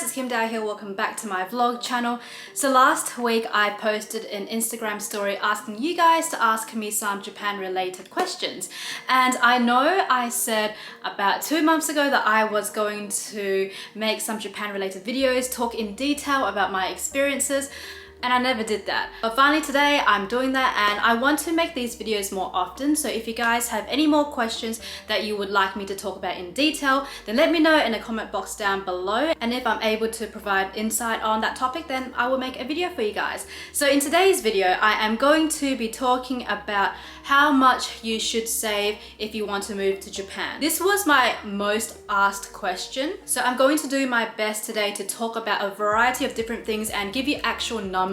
guys, it's Kim Dow here. Welcome back to my vlog channel. So last week I posted an Instagram story asking you guys to ask me some Japan related questions. And I know I said about 2 months ago that I was going to make some Japan related videos, talk in detail about my experiences, and I never did that. But finally today I'm doing that, and I want to make these videos more often. So if you guys have any more questions that you would like me to talk about in detail, then let me know in the comment box down below. And if I'm able to provide insight on that topic, then I will make a video for you guys. So in today's video, I am going to be talking about how much you should save if you want to move to Japan. This was my most asked question. So I'm going to do my best today to talk about a variety of different things and give you actual numbers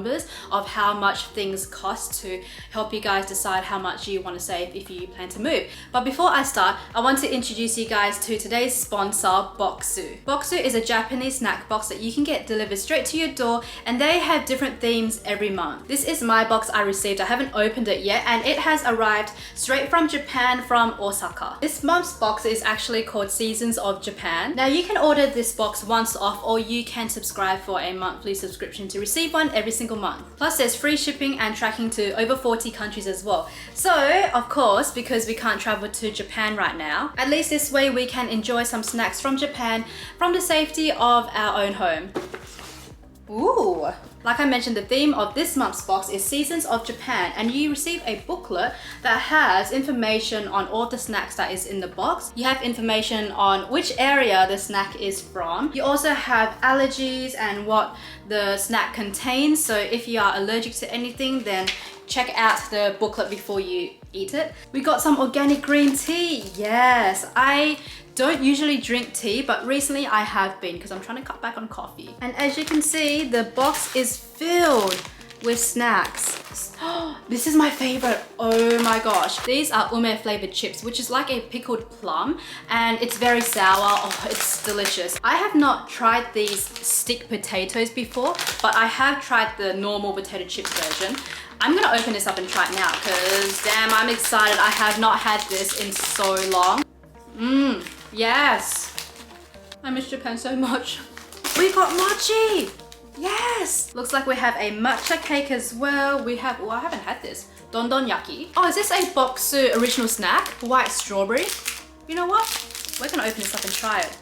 of how much things cost to help you guys decide how much you want to save if you plan to move. But before I start, I want to introduce you guys to today's sponsor, Boxu. Boxu is a Japanese snack box that you can get delivered straight to your door, and they have different themes every month. This is my box I received. I haven't opened it yet, and it has arrived straight from Japan, from Osaka. This month's box is actually called Seasons of Japan. Now you can order this box once off, or you can subscribe for a monthly subscription to receive one every single month. Plus there's free shipping and tracking to over 40 countries as well. So of course, because we can't travel to Japan right now, at least this way we can enjoy some snacks from Japan from the safety of our own home. Ooh! Like I mentioned, the theme of this month's box is Seasons of Japan, and you receive a booklet that has information on all the snacks that is in the box. You have information on which area the snack is from. You also have allergies and what the snack contains, so if you are allergic to anything, then check out the booklet before you eat it. We got some organic green tea. Yes, I don't usually drink tea, but recently I have been because I'm trying to cut back on coffee. And as you can see, the box is filled with snacks. This is my favorite. Oh my gosh. These are ume flavored chips, which is like a pickled plum, and it's very sour. Oh, it's delicious. I have not tried these stick potatoes before, but I have tried the normal potato chips version. I'm gonna open this up and try it now because damn, I'm excited. I have not had this in so long. Yes. I miss Japan so much. We got mochi. Yes. Looks like we have a matcha cake as well. We have, well, I haven't had this. Dondon yaki. Oh, is this a Boxu original snack? White strawberry. You know what? We're gonna open this up and try it.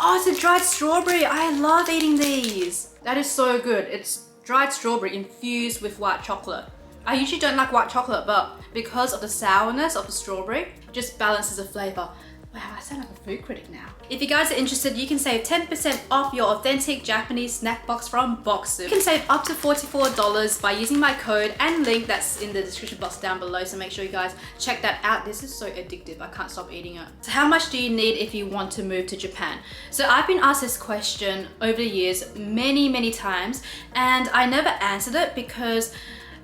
Oh, it's a dried strawberry. I love eating these. That is so good. It's dried strawberry infused with white chocolate. I usually don't like white chocolate, but because of the sourness of the strawberry, it just balances the flavor. Wow, I sound like a food critic now. If you guys are interested, you can save 10% off your authentic Japanese snack box from Boxu. You can save up to $44 by using my code and link that's in the description box down below, so make sure you guys check that out. This is so addictive, I can't stop eating it. So how much do you need if you want to move to Japan? So I've been asked this question over the years many times, and I never answered it because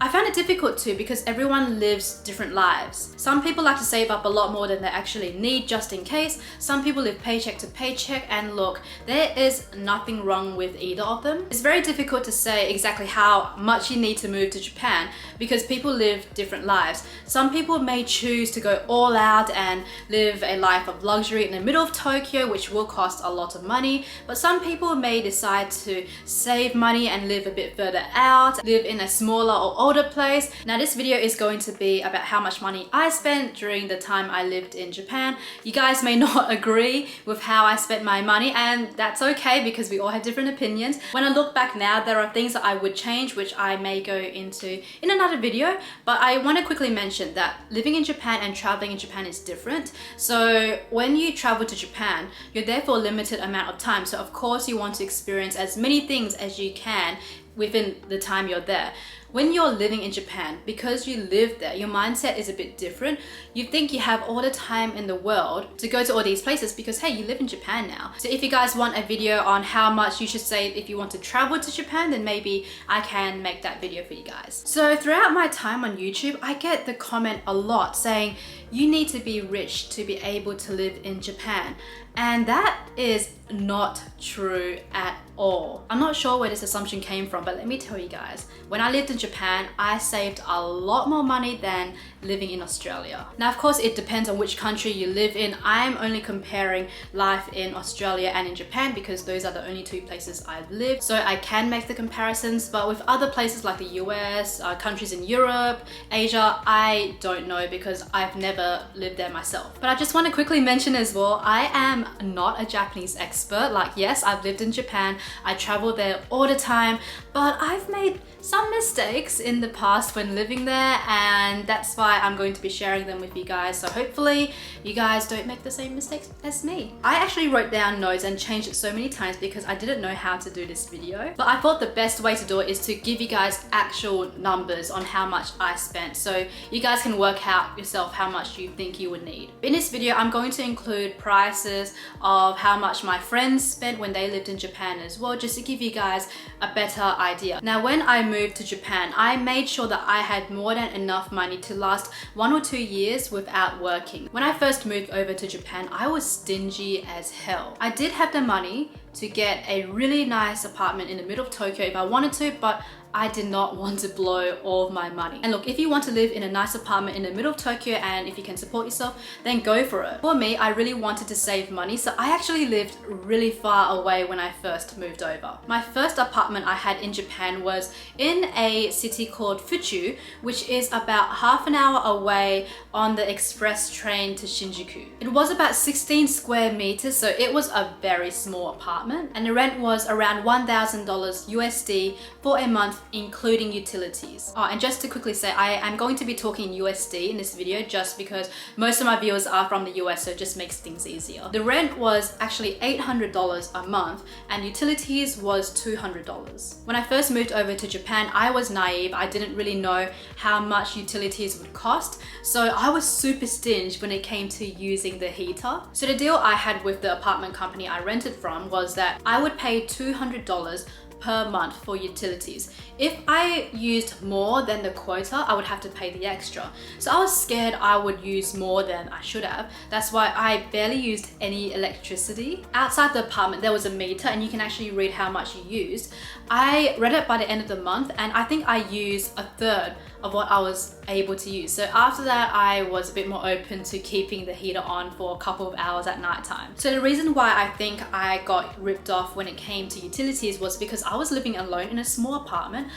I found it difficult to, because everyone lives different lives. Some people like to save up a lot more than they actually need just in case. Some people live paycheck to paycheck, and look, there is nothing wrong with either of them. It's very difficult to say exactly how much you need to move to Japan because people live different lives. Some people may choose to go all out and live a life of luxury in the middle of Tokyo, which will cost a lot of money, but some people may decide to save money and live a bit further out, live in a smaller or older place. Now this video is going to be about how much money I spent during the time I lived in Japan. You guys may not agree with how I spent my money, and that's okay because we all have different opinions. When I look back now, there are things that I would change, which I may go into in another video, but I want to quickly mention that living in Japan and traveling in Japan is different. So when you travel to Japan, you're there for a limited amount of time. So of course you want to experience as many things as you can within the time you're there. When you're living in Japan, because you live there, your mindset is a bit different. You think you have all the time in the world to go to all these places because hey, you live in Japan now. So if you guys want a video on how much you should save if you want to travel to Japan, then maybe I can make that video for you guys. So throughout my time on YouTube, I get the comment a lot saying you need to be rich to be able to live in Japan. And that is not true at all. I'm not sure where this assumption came from, but let me tell you guys, when I lived in Japan, I saved a lot more money than living in Australia. Now, of course, it depends on which country you live in. I'm only comparing life in Australia and in Japan because those are the only two places I've lived. So I can make the comparisons, but with other places like the US, countries in Europe, Asia, I don't know because I've never lived there myself. But I just want to quickly mention as well, I am not a Japanese expert. Like, yes, I've lived in Japan, I travel there all the time, but I've made some mistakes in the past when living there, and that's why I'm going to be sharing them with you guys. So hopefully you guys don't make the same mistakes as me. I actually wrote down notes and changed it so many times because I didn't know how to do this video. But I thought the best way to do it is to give you guys actual numbers on how much I spent, so you guys can work out yourself how much you think you would need. In this video, I'm going to include prices of how much my friends spent when they lived in Japan as well, just to give you guys a better idea. Now, when I moved to Japan, I made sure that I had more than enough money to last 1 or 2 years without working. When I first moved over to Japan, I was stingy as hell. I did have the money to get a really nice apartment in the middle of Tokyo if I wanted to, but I did not want to blow all of my money. And look, if you want to live in a nice apartment in the middle of Tokyo and if you can support yourself, then go for it. For me, I really wanted to save money, so I actually lived really far away when I first moved over. My first apartment I had in Japan was in a city called Fuchu, which is about half an hour away on the express train to Shinjuku. It was about 16 square meters, so it was a very small apartment, and the rent was around $1,000 USD for a month, including utilities. Oh, and just to quickly say, I am going to be talking USD in this video just because most of my viewers are from the US, so it just makes things easier. The rent was actually $800 a month and utilities was $200. When I first moved over to Japan, I was naive. I didn't really know how much utilities would cost, so I was super stingy when it came to using the heater. So the deal I had with the apartment company I rented from was that I would pay $200 per month for utilities. If I used more than the quota, I would have to pay the extra. So I was scared I would use more than I should have. That's why I barely used any electricity. Outside the apartment, there was a meter and you can actually read how much you used. I read it by the end of the month and I think I used a third of what I was able to use. So after that, I was a bit more open to keeping the heater on for a couple of hours at night time. So the reason why I think I got ripped off when it came to utilities was because I was living alone in a small apartment.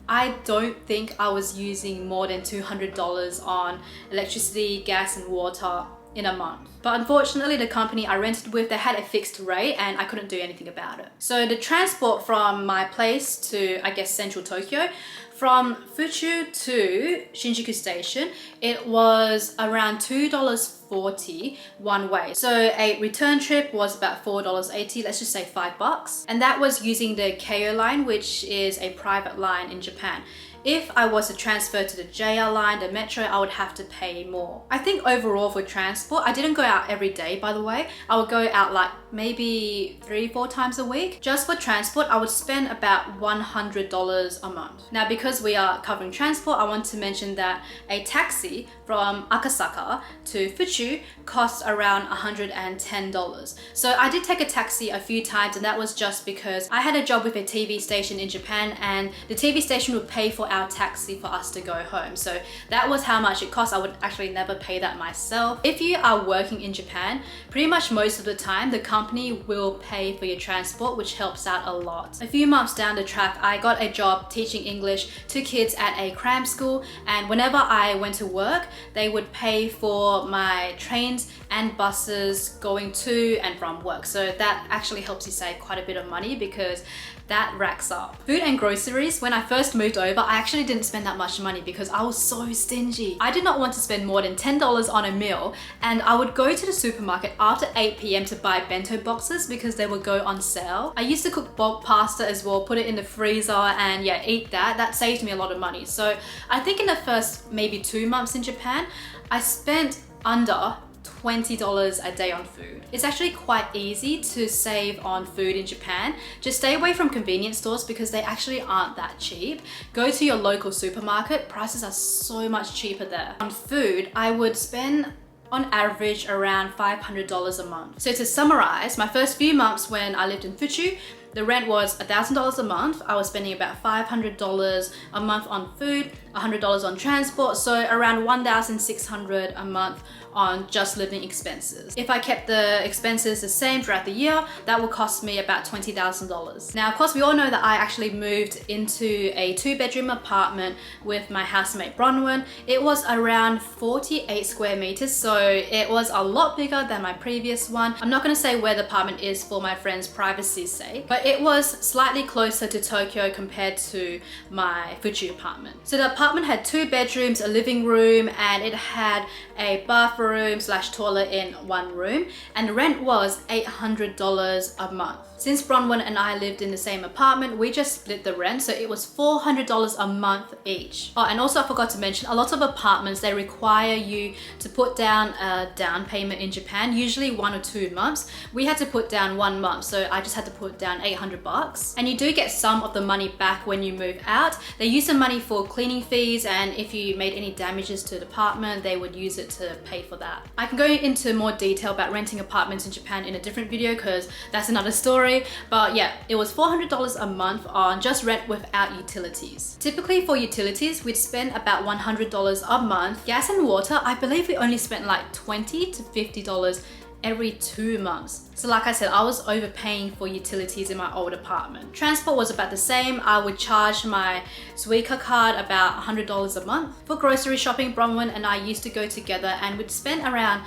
I don't think I was using more than $200 on electricity, gas, and water in a month. But unfortunately, the company I rented with, they had a fixed rate and I couldn't do anything about it. So the transport from my place to, I guess, central Tokyo, from Fuchu to Shinjuku station, it was around $2.40 one way. So a return trip was about $4.80, let's just say $5. And that was using the Keio line, which is a private line in Japan. If I was to transfer to the JR line, the metro, I would have to pay more. I think overall for transport, I didn't go out every day, by the way. I would go out like maybe 3-4 times a week. Just for transport, I would spend about $100 a month. Now, because we are covering transport, I want to mention that a taxi from Akasaka to Fuchu costs around $110. So I did take a taxi a few times, and that was just because I had a job with a TV station in Japan and the TV station would pay for our taxi for us to go home. So that was how much it cost. I would actually never pay that myself. If you are working in Japan, pretty much most of the time, the company will pay for your transport, which helps out a lot. A few months down the track, I got a job teaching English to kids at a cram school, and whenever I went to work, they would pay for my trains and buses going to and from work. So that actually helps you save quite a bit of money because that racks up. Food and groceries, when I first moved over, I actually didn't spend that much money because I was so stingy. I did not want to spend more than $10 on a meal, and I would go to the supermarket after 8 p.m. to buy bento boxes because they would go on sale. I used to cook bulk pasta as well, put it in the freezer and yeah, eat that. That saved me a lot of money. So I think in the first maybe 2 months in Japan, I spent under $20 a day on food. It's actually quite easy to save on food in Japan. Just stay away from convenience stores because they actually aren't that cheap. Go to your local supermarket. Prices are so much cheaper there. On food, I would spend on average around $500 a month. So to summarize, my first few months when I lived in Fuchu, The rent was $1,000 a month. I was spending about $500 a month on food, $100 on transport, so around $1,600 a month on just living expenses. If I kept the expenses the same throughout the year, that would cost me about $20,000. Now, of course, we all know that I actually moved into a 2-bedroom apartment with my housemate Bronwyn. It was around 48 square meters, so it was a lot bigger than my previous one. I'm not going to say where the apartment is for my friend's privacy's sake, but it was slightly closer to Tokyo compared to my Fuji apartment. So the apartment had 2 bedrooms, a living room, and it had a bathroom / toilet in one room, and the rent was $800 a month. Since Bronwyn and I lived in the same apartment, we just split the rent, so it was $400 a month each. Oh, and also I forgot to mention, a lot of apartments, they require you to put down a down payment in Japan, usually 1 or 2 months. We had to put down 1 month, so I just had to put down $800. And you do get some of the money back when you move out. They use the money for cleaning fees, and if you made any damages to the apartment, they would use it to pay for that. I can go into more detail about renting apartments in Japan in a different video because that's another story. But yeah, it was $400 a month on just rent without utilities. Typically for utilities, we'd spend about $100 a month. Gas and water, I believe we only spent like $20 to $50 every 2 months. So like I said, I was overpaying for utilities in my old apartment. Transport was about the same. I would charge my Suica card about $100 a month. For grocery shopping, Bronwyn and I used to go together and we'd spend around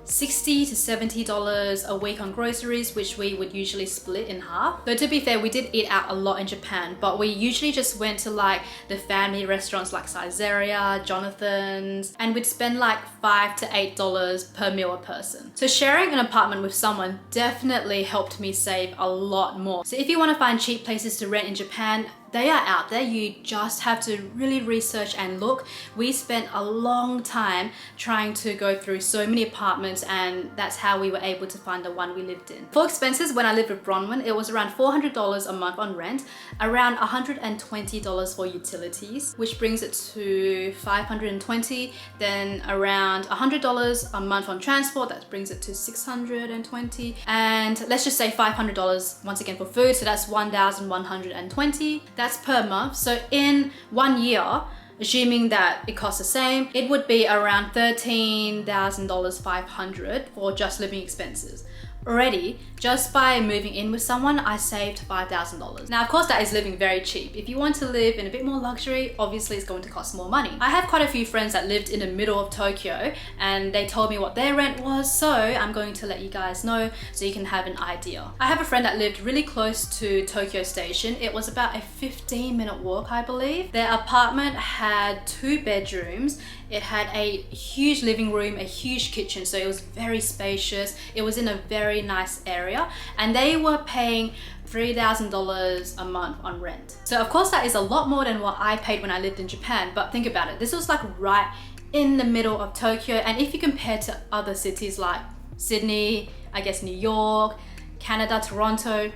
$60 to $70 a week on groceries, which we would usually split in half. Though to be fair, we did eat out a lot in Japan, but we usually just went to like the family restaurants like Saizeriya, Jonathan's, and we'd spend like $5 to $8 per meal a person. So sharing an apartment with someone definitely helped me save a lot more. So if you want to find cheap places to rent in Japan, they are out there. You just have to really research and look. We spent a long time trying to go through so many apartments, and that's how we were able to find the one we lived in. For expenses, when I lived with Bronwyn, it was around $400 a month on rent, around $120 for utilities, which brings it to $520, then around $100 a month on transport, that brings it to $620, and let's just say $500 once again for food, so that's $1,120. That's per month. So in 1 year, assuming that it costs the same, it would be around $13,500 for just living expenses. Already, just by moving in with someone, I saved $5,000. Now, of course, that is living very cheap. If you want to live in a bit more luxury, obviously it's going to cost more money. I have quite a few friends that lived in the middle of Tokyo, and they told me what their rent was, so I'm going to let you guys know so you can have an idea. I have a friend that lived really close to Tokyo Station. It was about a 15-minute walk, I believe. Their apartment had 2 bedrooms. It had a huge living room, a huge kitchen, so it was very spacious. It was in a very nice area, and they were paying $3,000 a month on rent. So of course that is a lot more than what I paid when I lived in Japan, but think about it. This was like right in the middle of Tokyo, and if you compare to other cities like Sydney, I guess New York, Canada, Toronto,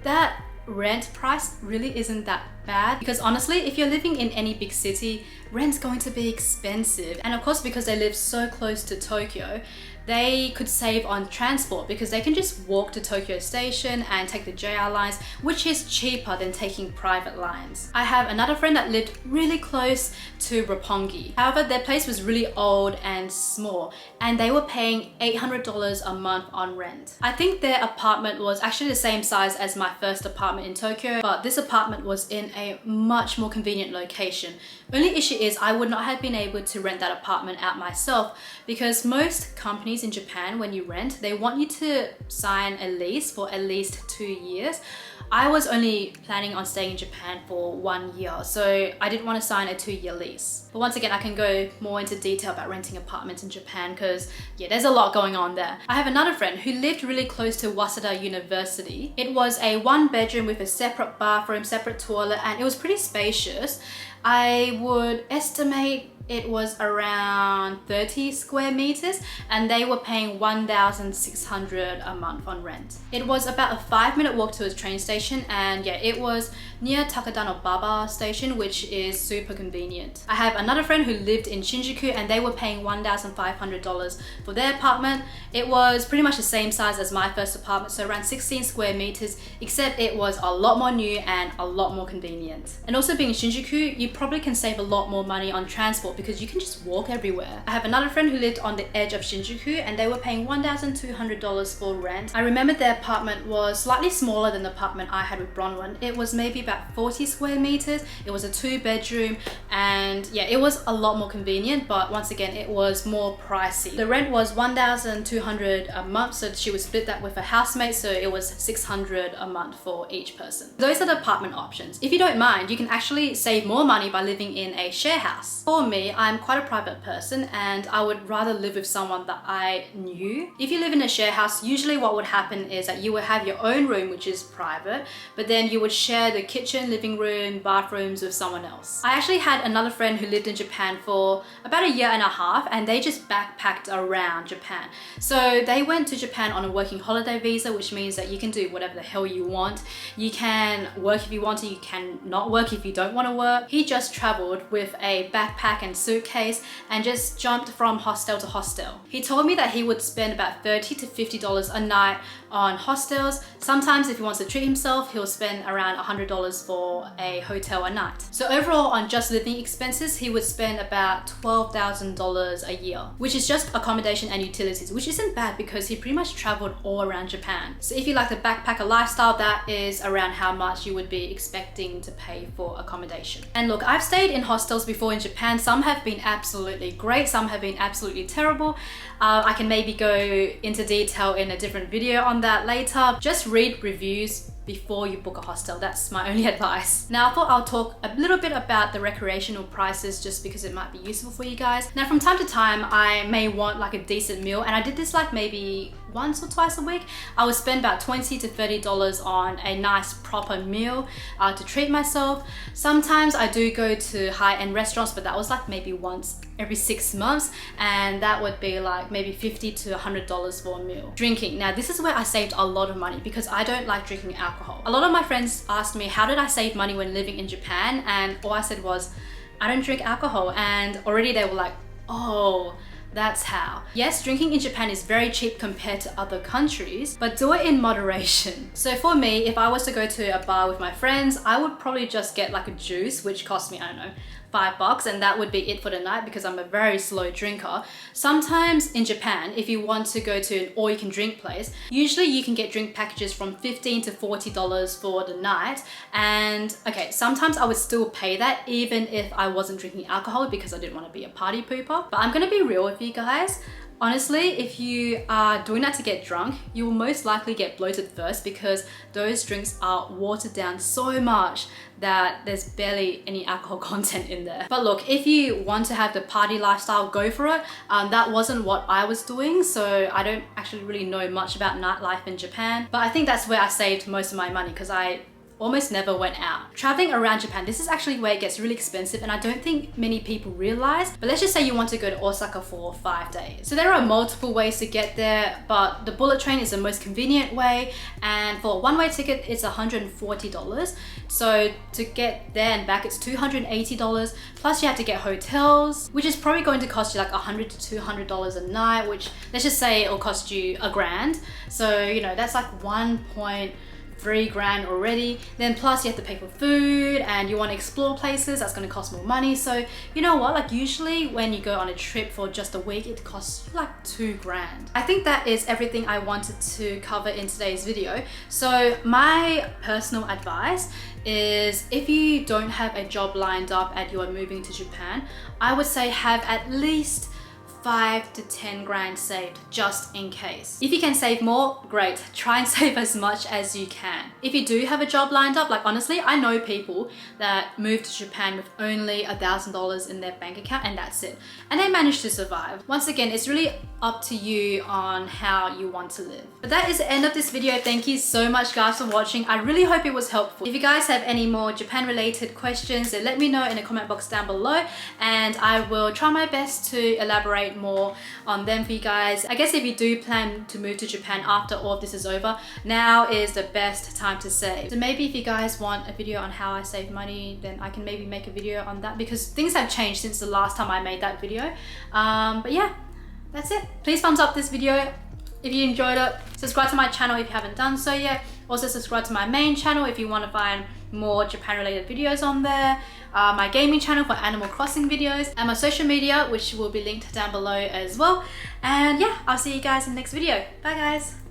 that rent price really isn't that bad, because honestly, if you're living in any big city, rent's going to be expensive. And of course, because they live so close to Tokyo, they could save on transport because they can just walk to Tokyo Station and take the JR lines, which is cheaper than taking private lines. I have another friend that lived really close to Roppongi. However, their place was really old and small, and they were paying $800 a month on rent. I think their apartment was actually the same size as my first apartment in Tokyo, but this apartment was in a much more convenient location. Only issue is I would not have been able to rent that apartment out myself, because most companies in Japan, when you rent, they want you to sign a lease for at least 2 years. I was only planning on staying in Japan for 1 year, so I didn't want to sign a 2-year lease. But once again, I can go more into detail about renting apartments in Japan because yeah, there's a lot going on there. I have another friend who lived really close to Waseda University. It was a 1-bedroom with a separate bathroom, separate toilet, and it was pretty spacious. I would estimate it was around 30 square meters and they were paying 1,600 a month on rent. It was about a 5-minute walk to a train station, and yeah, it was near Takadano Baba station, which is super convenient. I have another friend who lived in Shinjuku and they were paying $1,500 for their apartment. It was pretty much the same size as my first apartment, so around 16 square meters, except it was a lot more new and a lot more convenient. And also being in Shinjuku, you probably can save a lot more money on transport because you can just walk everywhere. I have another friend who lived on the edge of Shinjuku and they were paying $1,200 for rent. I remember their apartment was slightly smaller than the apartment I had with Bronwyn. It was maybe about 40 square meters. It was a 2-bedroom, and yeah, it was a lot more convenient, but once again, it was more pricey. The rent was $1,200 a month, so she would split that with a housemate, so it was $600 a month for each person. Those are the apartment options. If you don't mind, you can actually save more money by living in a share house. For me, I'm quite a private person and I would rather live with someone that I knew. If you live in a share house, usually what would happen is that you would have your own room, which is private, but then you would share the kitchen, living room, bathrooms with someone else. I actually had another friend who lived in Japan for about a year and a half and they just backpacked around Japan. So they went to Japan on a working holiday visa, which means that you can do whatever the hell you want. You can work if you want to, you can not work if you don't want to work. He just traveled with a backpack and suitcase and just jumped from hostel to hostel. He told me that he would spend about $30 to $50 a night on hostels. Sometimes if he wants to treat himself, he'll spend around $100 for a hotel a night. So overall on just living expenses, he would spend about $12,000 a year, which is just accommodation and utilities, which isn't bad because he pretty much traveled all around Japan. So if you like the backpacker lifestyle, that is around how much you would be expecting to pay for accommodation. And look, I've stayed in hostels before in Japan. Some have been absolutely great, some have been absolutely terrible. I can maybe go into detail in a different video on that later. Just read reviews before you book a hostel. That's my only advice. Now I thought I'll talk a little bit about the recreational prices just because it might be useful for you guys. Now from time to time I may want like a decent meal, and I did this like maybe once or twice a week. I would spend about $20 to $30 on a nice proper meal to treat myself. Sometimes I do go to high-end restaurants, but that was like maybe once every 6 months, and that would be like maybe $50 to $100 for a meal. Drinking. Now this is where I saved a lot of money because I don't like drinking alcohol. A lot of my friends asked me how did I save money when living in Japan, and all I said was I don't drink alcohol, and already they were like, oh, that's how. Yes, drinking in Japan is very cheap compared to other countries, but do it in moderation. So for me, if I was to go to a bar with my friends, I would probably just get like a juice, which cost me, I don't know, $5, and that would be it for the night because I'm a very slow drinker. Sometimes in Japan, if you want to go to an all-you-can-drink place, usually you can get drink packages from $15 to $40 for the night. And okay, sometimes I would still pay that even if I wasn't drinking alcohol because I didn't want to be a party pooper. But I'm gonna be real with you guys. Honestly, if you are doing that to get drunk, you will most likely get bloated first because those drinks are watered down so much that there's barely any alcohol content in there. But look, if you want to have the party lifestyle, go for it. That wasn't what I was doing, so I don't actually really know much about nightlife in Japan. But I think that's where I saved most of my money because I almost never went out. Traveling around Japan, this is actually where it gets really expensive, and I don't think many people realize, but let's just say you want to go to Osaka for 5 days. So there are multiple ways to get there, but the bullet train is the most convenient way, and for a one-way ticket, it's $140. So to get there and back, it's $280, plus you have to get hotels, which is probably going to cost you like $100 to $200 a night, which let's just say it'll cost you $1,000. So, you know, that's like 1.3 grand already. Then plus you have to pay for food, and you want to explore places, that's going to cost more money. So you know what, like usually when you go on a trip for just a week, it costs like 2 grand. I think that is everything I wanted to cover in today's video. So my personal advice is, if you don't have a job lined up and you are moving to Japan, I would say have at least 5 to 10 grand saved just in case. If you can save more, great. Try and save as much as you can. If you do have a job lined up, like honestly, I know people that moved to Japan with only $1,000 in their bank account and that's it. And they managed to survive. Once again, it's really up to you on how you want to live. But that is the end of this video. Thank you so much guys for watching. I really hope it was helpful. If you guys have any more Japan related questions, then let me know in the comment box down below and I will try my best to elaborate more on them for you guys. I guess if you do plan to move to Japan after all of this is over, now is the best time to save. So maybe if you guys want a video on how I save money, then I can maybe make a video on that because things have changed since the last time I made that video. But yeah, that's it. Please thumbs up this video if you enjoyed it. Subscribe to my channel if you haven't done so yet. Also subscribe to my main channel if you want to find more Japan related videos on there. My gaming channel for Animal Crossing videos and my social media, which will be linked down below as well. And yeah, I'll see you guys in the next video. Bye guys.